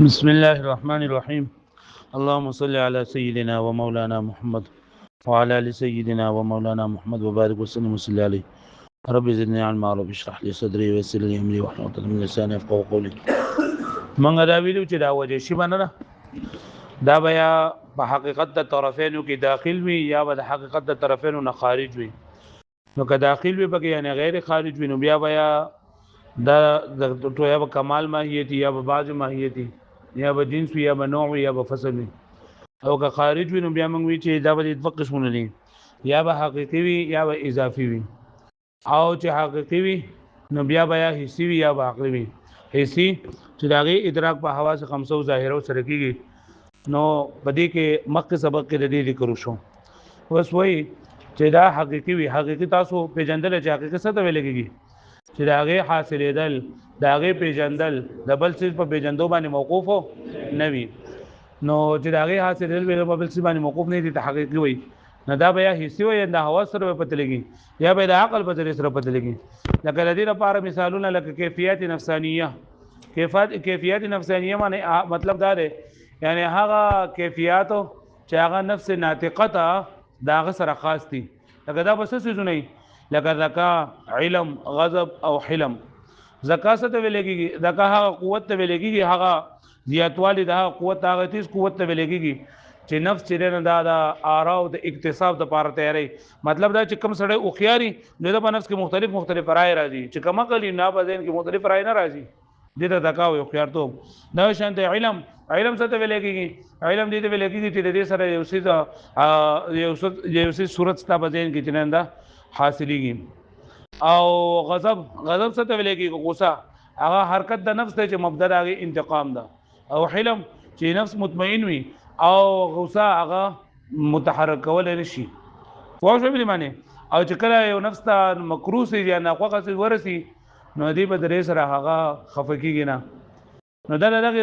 بسم الله الرحمن الرحيم اللهم صل على سيدنا ومولانا محمد وعلى ال سيدنا ومولانا محمد وبارك وسلم وصل عليه رب زدني علما رب اشرح لي صدري ويسر لي امري واحلل عقدة من لساني يفقهوا قولي منګه دا ویلو چې دا وجه شی باندې دا بیا په حقیقت د طرفینو کې داخل وي یا به د حقیقت د طرفینو نه خارج وي نو که داخل وي پکې یعنی غیر خارج وي نو بیا دا د ټویا به کمال ماهیت یا به بعض ماهیت یا به جنس یا به نوع یا به فصل وي او که خارج وي نو بیا موږ وی چې دا به د قسمونه دي یا به حقيقي وي یا به اضافي وي او چې حقيقي وي نو بیا حسي وي یا به عقلي وي حسي چې داغه ادراک په حواس خمسو ظاهرو سره کیږي نو بدی کې مخکې سبق کې د دې ذکر وشو اوس وایي چې دا حقيقي وي حقيقي تاسو پیژندل چې حقيقي څه ته ویل کېږي چې داغه حاصلېدل داغه پیژندل د بل څه په پیژندو باندې موقوف نه وي نو چې داغه حاصلېدل په بل څه باندې موقوف نه دي ته حقيقي وي نه دا بیا حسي وي د حواس سره پته لګي یا به د عقل په ذریعہ سره پته لګي لکه د دې لپاره مثالونه لکه کیفیت نفسانیه کیفیت نفسانیه معنی مطلب دا دی یعنی هغه کیفیت چې هغه نفس ناطقه ته داغه سره خاص دي لکه دا بس څه نه لکه ذکا علم غضب او حلم ذکا څه ته ویل کېږي ذکا هغه قوت ته ویل کېږي هغه زیاتوالی د قوت هغه تیز قوت ته ویل کېږي چې نفس چې نه دا آرا او د اکتساب د پاره تیاری مطلب دا چې کم سړی او خياري نو د نفس کې مختلف رائے راځي چې کما کلی نه بزین کې مختلف رائے نه راځي د ته ذکا او خيار ته دا شانته علم څه ته ویل کېږي علم دې ته ویل کېږي چې دې سره یو څه صورت ستا بزین کې چننده حاصلېږي او غضب څه ته ویل کېږي غوسه هغه حرکت د نفس ته چې مبدا هغه انتقام ده او حلم چې نفس مطمئن وي او غوسه هغه متحرک کول نشي واښو به معنی او چې کله یو نفس ته مکروه سي یا ناخوغه سي ورسي نو دې په درې سره هغه خفقيږي نه نو دا دغه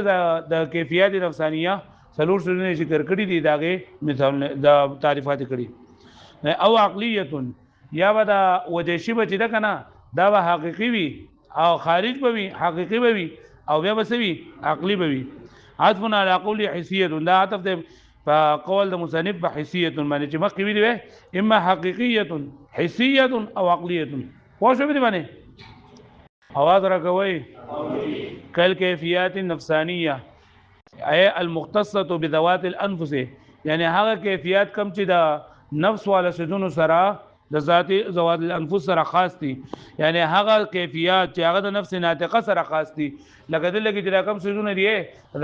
د کیفیت نفسانیه څلور سرونه ذکر کړی دي داغه مثال د تعریفات کړی او عقلیه یا ودا وجه شی بچی ده کنه دا به حقيقي وي او خارج به وي حقيقي به وي او بیا بسوي عقلي به وي عطفنا على قول حسيه دا عطف ده په قول د مصنف په حسيه باندې چې مخکې ویلې اما حقيقيه حسيه او عقليه واښو به باندې اواز راکوي کل کیفیات نفسانیه اي المختصه بذوات الانفس یعنی هغه کیفیت کم چې د نفس والا سدونو سره د ذاتی ذوات الانفس سره خاص دي یعنی هغه کیفیت چې هغه د نفس ناطقه سره خاص دي لکه د لګي چې کوم سدونه دي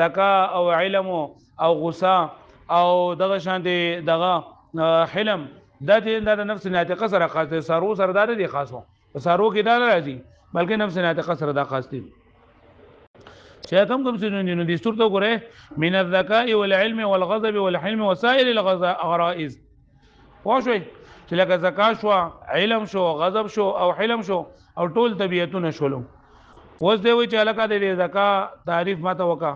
ذکا او علم او غصه او دغه شان دي دغه حلم د نفس ناطقه سره خاص دي سارو سردار دي خاصو سارو کې دا راځي بلکې نفس ناطقه سره دا خاص دي چې کوم سدونه دي دستور ته ګوره من الذكاء والعلم والغضب والحلم وسائر الغرائز واښوي چې لکه زکا شو علم شو غضب شو او حلم شو او ټول طبيعتونه شولو اوس دی وی چې علاقه د زکا تعریف ماته وکا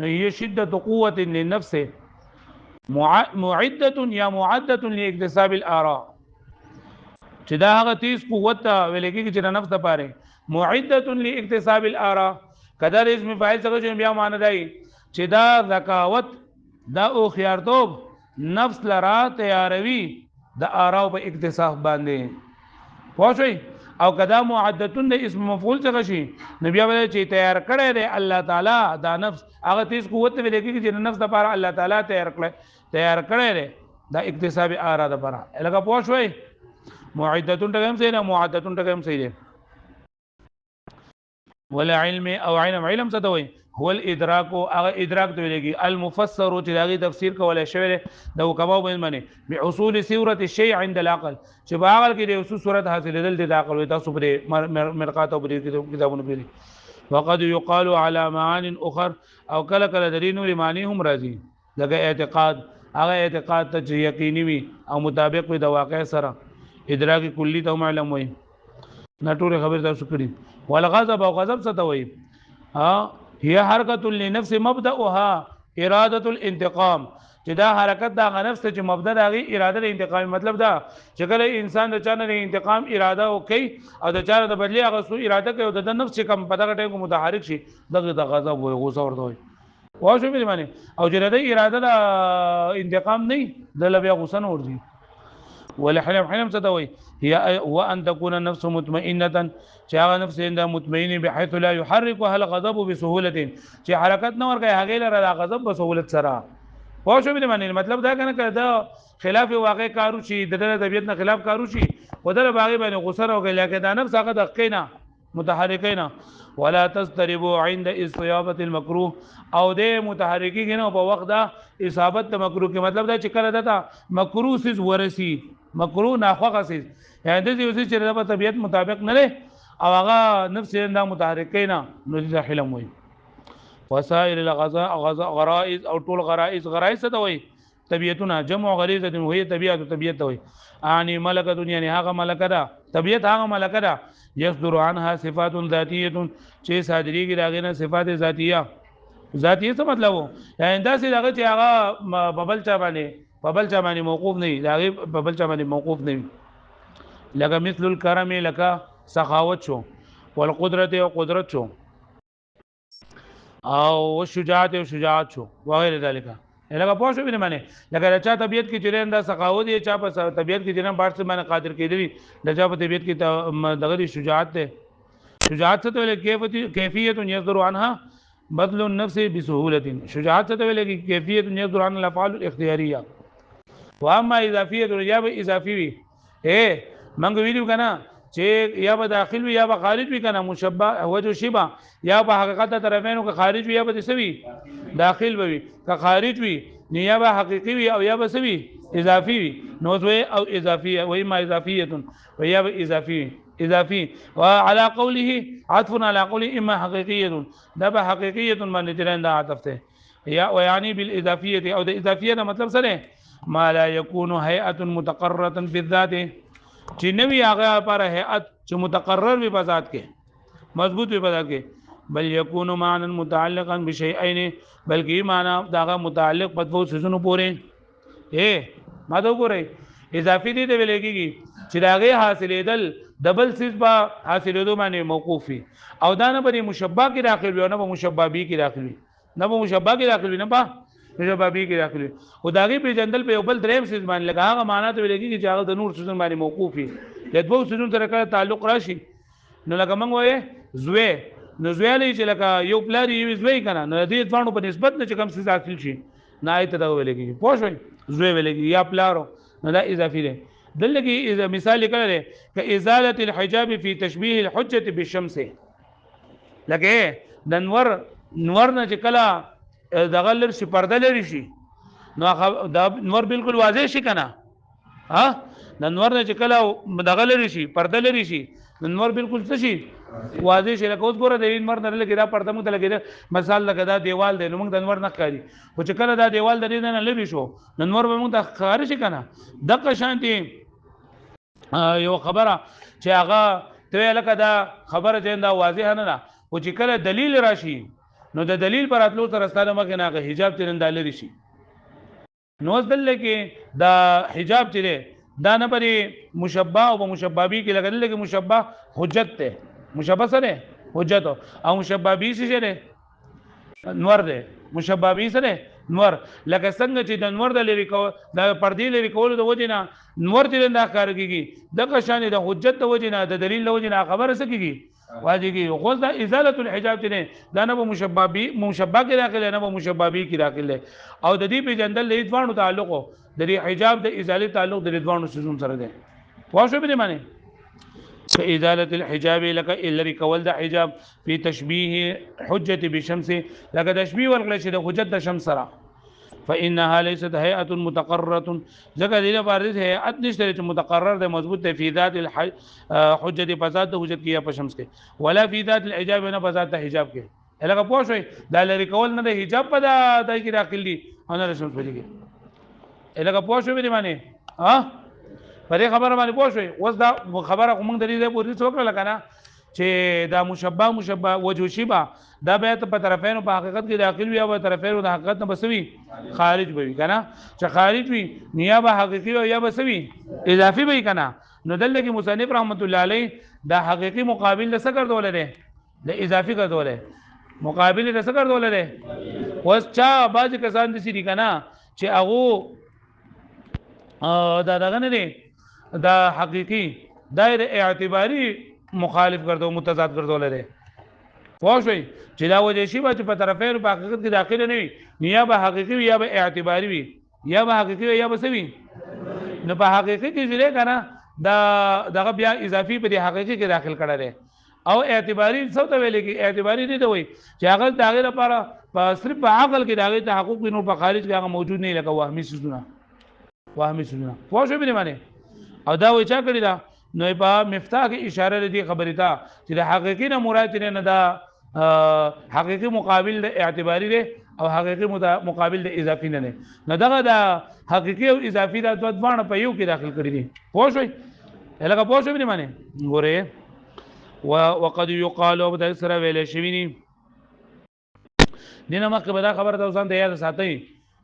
نو هي شدت قوه للنفس معده یا معده لاكتساب الاراء چې دا هغه تیز قوت ویل کېږي چې نفس ته پاره معده لاكتساب الاراء کدر اسم فاعل څنګه چې بیا معنی دی چې دا ذکاوت دا او خيارتوب نفس لرا تیاروي د آراو په اکتساب باندې پوښوي او کدا معدتون د اسم مفعول څخه شي نبي باندې چې تیار کړی دی الله تعالی دا نفس هغه تیز قوت ویل کېږي چې نفس د لپاره الله تعالی تیار کړی دی دا اکتساب آرا د لپاره لکه پوښوي معدتون ټکم صحیح نه معدتون ټکم صحیح دی ولا علم او علم څه ته وایي هو الادراک او هغه ادراک ته ویلږي المفسر چې داغي تفسیر کولای شوی د حکماو باندې بحصول صورت الشيء عند العقل چې په عقل کې د اوسو صورت حاصلېدل د عقل وي تاسو پر مرقات او پر کتابونو پیری وقد يقال على معان اخر او کله د نور معنی هم راځي لکه اعتقاد هغه اعتقاد ته یقیني وي او مطابق وي د واقع سره ادراک کلی ته معلوم وي نټوره خبر تاسو کړی والغضب او غضب څه ته وایي هي حرکت لنفس مبدأها اراده الانتقام چې دا حرکت دا نفس چې مبدا دغه اراده د انتقام مطلب دا چې کله انسان د چانه د انتقام اراده وکي او د چانه د بدلی هغه سو اراده کوي او د نفس چې کم په دغه ټکو متحرک شي دغه د غضب او غوسه ورته وي واښو به معنی او چې د اراده د انتقام نه د بیا غوسه نه ورځي. ولحلم حلم څه ته وایي؟ هي وان تكون النفس مطمئنه چې هغه نفس انده مطمئنه بحيث لا يحركها الغضب بسهوله چې حرکت نه ورګي هغه لره غضب په سهولت سره. پوه شو به معنی مطلب دا کنه کړه دا خلاف واقع کارو شي د طبيعت نه خلاف کارو شي ودل باغی باندې غوسه راوګي لکه دا نفس هغه د قینا متحرکینا ولا تستربوا عند اصابه المكروه او د متحرکین په وخت دا اصابت د مکروه کې مطلب دا چې کله دا مکروه سیز ورسی مکروه ناخوغه سیز یعنی د دې چې د طبيعت مطابق نه لري او هغه نفس دا متحرکینا نو د حلم وي. وسائر الغرائز او ټول غرائز څه وي؟ طبيعتنا جمع غريزه وهي طبيعت وي اني ملکه دنیا نه هغه ملکه ده طبيعت هغه ملکه ده يصدر عنها صفات ذاتيه چې صادريږي داغه نه صفات ذاتيه څه مطلب وو یعنی دا سي دغه چې هغه ببل چا باندې موقوف نه داغه ببل چا باندې موقوف نه لکه مثل الكرم لکه سخاوت شو والقدرت او قدرت شو او شجاعت شو وغير ذلك لکه پوه شو به معنی لکه چا طبيعت کې چیرې دا سخاوت یا چا په طبيعت کې جنم بار څه باندې قادر کېدلی د چا په طبيعت کې دغه شجاعت ته څه ته ویل کیفیت يصدر عنها بدل النفس بسهوله شجاعت ته ویل کیفیت يصدر عنها الافعال الاختياريه واما اضافيه یا به اضافي وي منګ ویلو کنه چې یا به داخل وي یا به خارج وي کنه مشبہ وجه شبہ یا په حقیقت طرفینو که خارج وي یا به سوي داخل وي که خارج وي یا به حقيقي وي او یا به سوي اضافي وي نو او اضافيه و اما اضافيه و یا به اضافي وعلى قوله عطف على قوله اما حقيقيه ده به حقيقيه باندې ترند عطف ته یا ويعني بالاضافيه او د اضافيه دا مطلب سره ما لا يكون هيئه متقرره في الذات چې نوی هغه پر هيئت چې متقرر وي په ذات کې مضبوط وي په ذات کې بل يكون معنى متعلقا بشيئين بلکې معنی داغه متعلق په دوه سيزونو پورې ما ته وګورئ اضافي دي د ویلېږي چې داغه حاصلېدل دبل سیز با حاصلېدو باندې موقوف وي او دا نه به مشبہ کې داخل وي او نه به مشبہ به کې داخل وي نه به مشبہ کې داخل وي نه به مشبہ به کې داخل وي او داغه په جندل په بل دریم سیز باندې لګا هغه معنی ته ویلېږي چې هغه د نور سيزون باندې موقوف وي د دوه سيزون سره تعلق راشي نو لکه موږ وایي زوی نو زویلې چې لکه یو پلاری یو زوی کنه نو دې ځوانو په نسبت نه چې کم څه حاصل شي نه ایت دا ویلېږي پوه شئ زوی ویلېږي یا پلارو نو دا اضافي دی دلته اذا مثال کړه ک ازاله الحجاب في تشبيه الحجه بالشمس لکه د نور نه چې کله دغه لر شي پرده لري شي نو دا نور بالکل واضح شي کنه ها د نور نه چې کله دغه لري شي پرده لري شي نور بالکل څه شي واضح شي لکه اوس ګوره د نور نه لګي دا پرده موږ ته لګي مثال لکه دا دیوال دی نو موږ د نور نه ښکاري او چې کله دا دیوال د دې نه لري شو نو نور به موږ ته ښکار شي کنه دغه شانتي یو خبره چې هغه ته لکه دا خبره چې دا واضح نه ده او چې کله دلیل راشي نو د دلیل پر اتلو سره ستاره مخه نه حجاب ترنده لري شي نو دل کې دا حجاب چې دا نه پرې مشبہ او مشبہ به کې لګل کې مشبہ حجت ته مشبہ سره حجت او مشبہ به څه ده نور ده مشبہ به سره نور لکه څنګه چې د نور د لري کو د پردي لري کول د وجنه نور چې دا کار کوي د قشان د حجت د وجنه د دلیل د وجنه خبره سکیږي واجبي خو دا ازاله الحجاب چې دا نه مشبہ کې داخله نه مشبہ به کې داخله او د دې په جندل د ځوانو تعلق د دې حجاب د ازاله تعلق د ځوانو سيزون سره ده واښو به معنی ازاله الحجاب لك الا کول د حجاب په تشبيه حجه بشمس لکه تشبيه ورغله چې د حجت د شمس سره فانها ليست هيئه متقرره ذکر دې لپاره هيئت نشته چې متقرر ده مضبوط ده فی ذات الحجه بذات حجت کې په شمس کې ولا فی ذات الحجاب نه بذات حجاب کې لکه پوه شئ دا لري کول نه د حجاب په دای کې داخلي نه شمس په کې لکه پوه شئ به معنی ها پرې خبره باندې پوه شئ اوس دا خبره کوم د دې پوری څوک لکنه چې دا مشبہ وجه شبہ دا به په طرفینو په حقیقت کې داخل وي او په طرفینو د حقیقت نه بسوي خارج وي کنه چې خارج وي نیابه حقيقي او یا بسوي اضافي وي کنه نو دلته کې مصنف رحمت الله علیه دا حقيقي مقابل د څه ګرځول دي د اضافي ګرځول مقابل د څه ګرځول دي وس چا باز کسان دي سړي کنه چې هغه دا دغه نه دي دا حقيقي دایره اعتباری مخالف ګرځو متضاد ګرځول لري پوښوي چې دا وجه شی به په طرفین په حقیقت کې داخله نه وي یا به حقيقي وي یا به اعتباری وي یا به حقيقي وي یا به سوي نو په حقيقي کې ځلې کنه دا دغه بیا اضافي په حقيقي کې داخل کړه او اعتباری څه ته ویل کې اعتباری دي دوی چې هغه داغه لپاره په صرف په عقل کې داغه تحقق نور په خارج کې هغه موجود نه لکه وهمي سيزونه پوه شو به معنی او دا وای چا کړی دا نو په مفتاح کې اشاره لري خبرې ته چې د حقيقي نه مراد نه دا حقيقي مقابل د اعتباری دی او حقيقي مقابل د اضافي نه نه دغه دا حقيقي او اضافي دا دوه باندې په یو کې داخل کړی دي پوه شو لکه پوه شو به معنی ګوره وقد يقال وبد سره ویل شوی دینه مکه به دا خبره ته ځان ته یاد ساتئ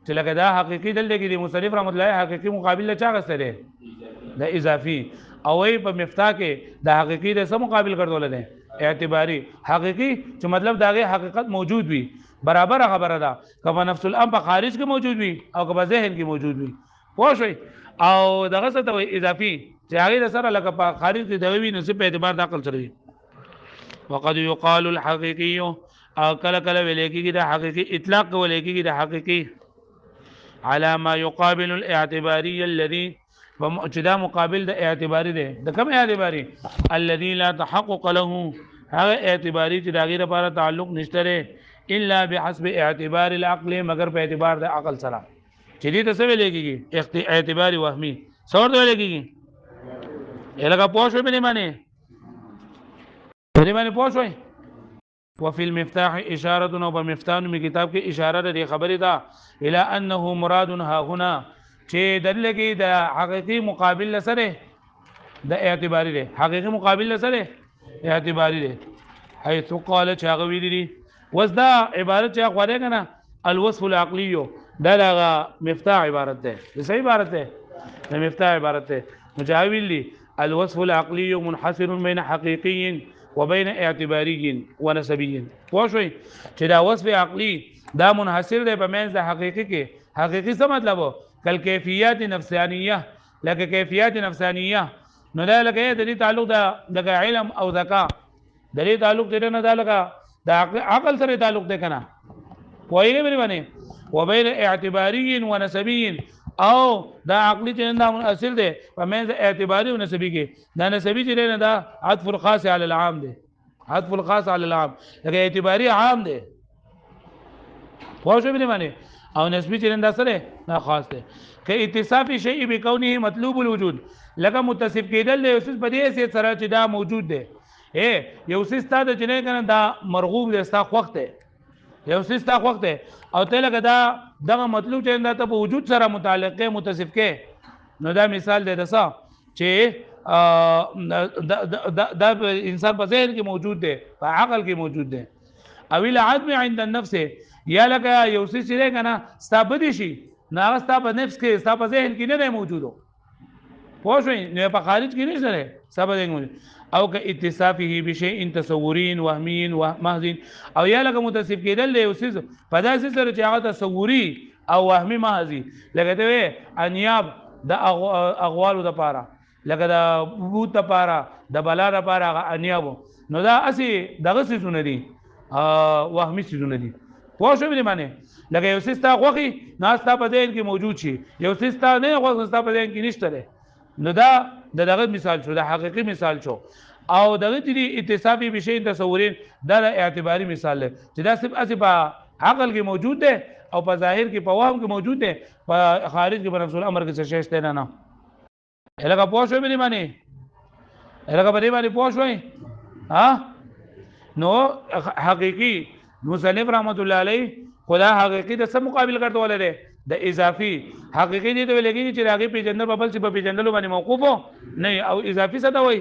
چې لکه دا حقيقي دلته کې د مصنف رحمت الله حقيقي مقابل چا غسته دی د اضافي او ای په مفتاح کې د حقيقي د سم مقابل کړول دي اعتباری حقيقي چې مطلب داغه حقیقت موجود وي برابر خبره ده کله نفس الامر په خارج کې موجود وي او کله ذهن کې موجود وي پوه شئ او دغه څه ته اضافي چې هغه سره لکه په خارج کې دغه وي نو په اعتبار د عقل سره وقد يقال الحقيقي او کله کله ویل کېږي د حقيقي اطلاق ویل کېږي د حقيقي على ما يقابل الاعتباري الذي فمجدا مقابل د اعتباري ده د کوم اعتباري الذي لا تحقق له هغه اعتباري چې دغه لپاره تعلق نشته الا بحسب اعتبار العقل مگر په اعتبار د عقل سره چې دې څه ویل کېږي اعتباري وهمي څور ویل کېږي الګه پوښوي به نه معنی پوښوي وفي المفتاح اشاره نو بمفتاح می کتاب کې اشاره ده خبره ده الى انه مراد ها هنا چې دلیل کې د حقيقي مقابل سره د اعتباري ده حقيقي مقابل سره اعتباري ده حيث قال چاغ ویلي وزدا عبارت چا غوړې کنه الوصف العقلي دا لغه مفتاح عبارت ده صحیح عبارت ده مفتاح عبارت ده مجاویل الوصف العقلي منحصر بين حقيقي وبين اعتباري ونسبي پوښوي چې دا وصف عقلي دا منحصر دی په منځ د حقيقي کې حقيقي څه مطلب کل کیفیت نفسانیه لکه کیفیت نفسانیه نو دا لکه د دې تعلق د علم او ذکاء د دې تعلق دې نه دا لکه د عقل سره تعلق دی کنه پوهیږئ باندې وبين اعتباري ونسبي او دا عقلی چې دا اصل دی په منځ اعتباري او نسبی کې دا نسبی چې نه دا عطف الخاص علی العام دی عطف الخاص علی العام لکه اعتباري عام دی واښو به معنی او نسبی چې دا سره دا خاص دی که اتصاف شیء بکونه مطلوب الوجود لکه متصف کېدل دی اوس په دې سره چې دا موجود دی یو څه ستاسو چې نه کنه دا مرغوب دی ستاسو وخت دی یو څه ستاسو وخت دی او ته لکه دا دغه مطلوب چې دا ته په وجود سره متعلق کې متصف کې نو دا مثال دی دسا چې دا انسان په ذهن کې موجود دی په عقل کې موجود دی او العدم عند النفس یا لکه یو څه چې کنه ثابت شي نو هغه ستاسو په نفس کې ستاسو په ذهن کې نه موجودو پوه شئ نو په خارج کې نشته ثابت موجود او که اتصافه بشيء تصوري وهمي ومحض او یا لکه متصف کېدل دی اوس په داسې سره چې هغه تصوري او وهمي محض لکه ته انیاب د اغوالو د پاره لکه د بوت د پاره د بلا د پاره انیاب نو دا اسی دغه څه سونه دي وهمي څه سونه دي پوه شو به معنی لکه یو سیستا خوخي ناستا په ذهن کې موجود شي یو سیستا نه خوخي ناستا په ذهن کې نشته نو دا دغه مثال شو د حقيقي مثال شو او دغه دې اتصافي بشي تصورین دا اعتباري مثال دی چې دا صرف اسی په عقل کې موجود دی او په ظاهر کې په وهم کې موجود دی په خارج کې په نفس الامر کې څه شته نه الګه پوه شو به معنی الګه به معنی پوه شوي ها نو حقيقي مصنف رحمت الله علیه خدا حقيقي د سم مقابل کړته ولري د اضافي حقيقي دې ته لګي چې راغي پیجندل په بل څه په پیجندلو باندې موقوف نه او اضافي څه دا وای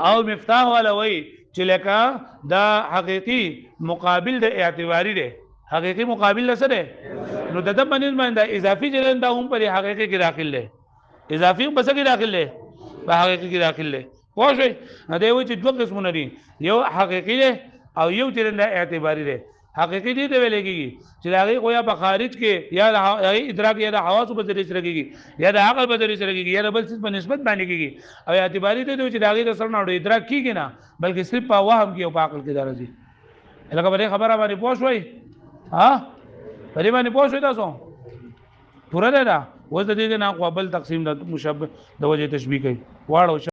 او مفتاح ولا وای چې لکه دا حقيقي مقابل د اعتباري دی حقيقي مقابل څه دی نو د دې باندې اضافي چې دا هم پر حقيقي کې داخل دی اضافي په څه کې داخل دی په حقيقي کې داخل دی پوه شئ دا وایي چې دوه قسمونه دي یو حقيقي دی او یو چې نه اعتباري دی حقیقي دي ته ویل کېږي چې هغه خو یا په خارج کې یا ادراک یا د حواس په ذریعہ سره کېږي یا د عقل په ذریعہ سره کېږي یا د بل څه په نسبت باندې کېږي او اعتباري ته چې هغه د سره نه ادراک کېږي نه بلکې صرف په وهم کې او په عقل کې درځي لکه په خبره باندې پوه شوي ها په دې باندې پوه شوي تاسو پوره ده اوس د دې نه خو بل تقسیم د مشابه د وجه تشبیه کوي واړو